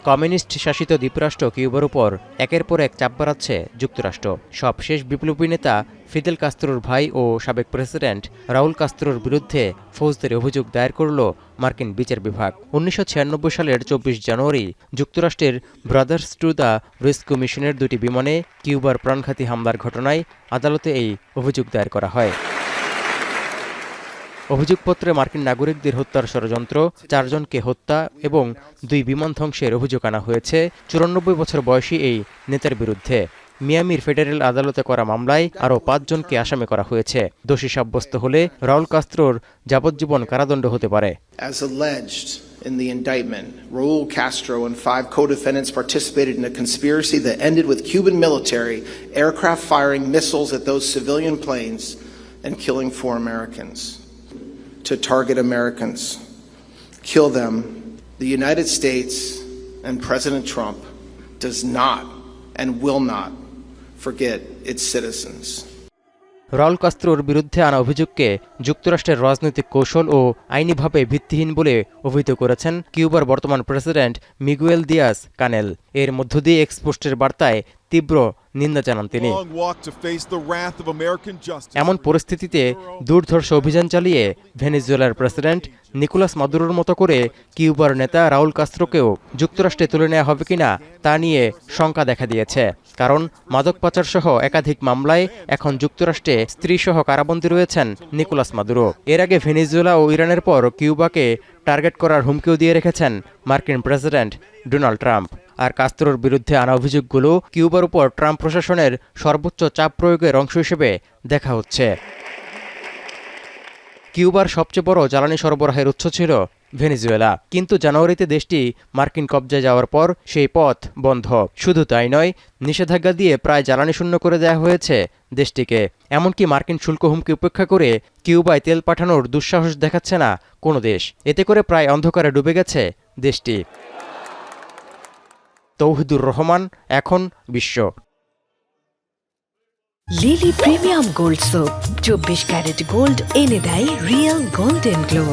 Communist শাসিত দ্বীপরাষ্ট্র কিউবার উপর একের পর এক চাপ বাড়াচ্ছে যুক্তরাষ্ট্র। সবশেষ বিপ্লবী নেতা ফিদেল কাস্ত্রোর ভাই ও সাবেক প্রেসিডেন্ট রাউল কাস্ত্রোর বিরুদ্ধে ফৌজদারি অভিযোগ দায়ের করল মার্কিন বিচার বিভাগ। 1996 সালের 24 জানুয়ারি যুক্তরাষ্ট্রের ব্রাদার্স টু দ্য রেস্কিউ মিশনের দুটি বিমানে কিউবার প্রাণঘাতী হামলার ঘটনায় আদালতে এই অভিযোগ দায়ের করা হয়। অভিযোগপত্রে মার্কিন নাগরিকদের হত্যার ষড়যন্ত্র, 4 জনকে হত্যা এবং 2 বিমান ধ্বংসের অভিযোগ আনা হয়েছে 94 বছর বয়সী এই নেতার বিরুদ্ধে। মিয়ামির ফেডারেল আদালতে করা মামলায় আরও 5 জনকে আসামি করা হয়েছে। দোষী সাব্যস্ত হলে রাউল কাস্ত্রোর যাবজ্জীবন কারাদণ্ড হতে পারে। As alleged in the indictment, Raul Castro and 5 co-defendants participated in a conspiracy that ended with Cuban military aircraft firing missiles at those civilian planes and killing 4 Americans. To target Americans, kill them, the United States and President Trump does not and will not forget its citizens. Raul কাস্ত্রোর বিরুদ্ধে আনা অভিযোগকে যুক্তরাষ্ট্রের রাজনৈতিক কৌশল ও আইনিভাবে ভিত্তিহীন বলে অভিহিত করেছেন কিউবার বর্তমান প্রেসিডেন্ট মিগুয়েল দিয়াজ কানেল। এর মধ্য দিয়ে এক্সপোস্টের বার্তায় তীব্র নিন্দা জানান তিনি। এমন পরিস্থিতিতে দুর্ধর্ষ অভিযান চালিয়ে ভেনেজুয়েলার প্রেসিডেন্ট নিকোলাস মাদুরোর মতো করে কিউবার নেতা রাউল কাস্ত্রোকেও যুক্তরাষ্ট্রে তুলে নেওয়া হবে কিনা তা নিয়ে শঙ্কা দেখা দিয়েছে। কারণ মাদক পাচার সহ একাধিক মামলায় এখন যুক্তরাষ্ট্রে স্ত্রীসহ কারাবন্দী রয়েছেন নিকোলাস মাদুরো। এর আগে ভেনেজুয়েলা ও ইরানের পর কিউবাকে টার্গেট করার হুমকিও দিয়ে রেখেছেন মার্কিন প্রেসিডেন্ট ডোনাল্ড ট্রাম্প। আর কাস্ত্রোর বিরুদ্ধে আনা অভিযোগগুলো কিউবার উপর ট্রাম্প প্রশাসনের সর্বোচ্চ চাপ প্রয়োগের অংশ হিসেবে দেখা হচ্ছে। কিউবার সবচেয়ে বড় জ্বালানি সরবরাহের উৎস ছিল ভেনেজুয়েলা, কিন্তু জানুয়ারিতে দেশটি মার্কিন কবজায় যাওয়ার পর সেই পথ বন্ধ। শুধু তাই নয়, নিষেধাজ্ঞা দিয়ে প্রায় জ্বালানি শূন্য করে দেওয়া হয়েছে দেশটিকে। এমনকি মার্কিন শুল্ক হুমকি উপেক্ষা করে কিউবায় তেল পাঠানোর দুঃসাহস দেখাচ্ছে না কোনো দেশ। এতে করে প্রায় অন্ধকারে ডুবে গেছে দেশটি। তৌহিদুর রহমান, এখন বিশ্ব। Lily premium gold soap 24 carat gold এনে দেয় রিয়েল গোল্ডেন গ্লো।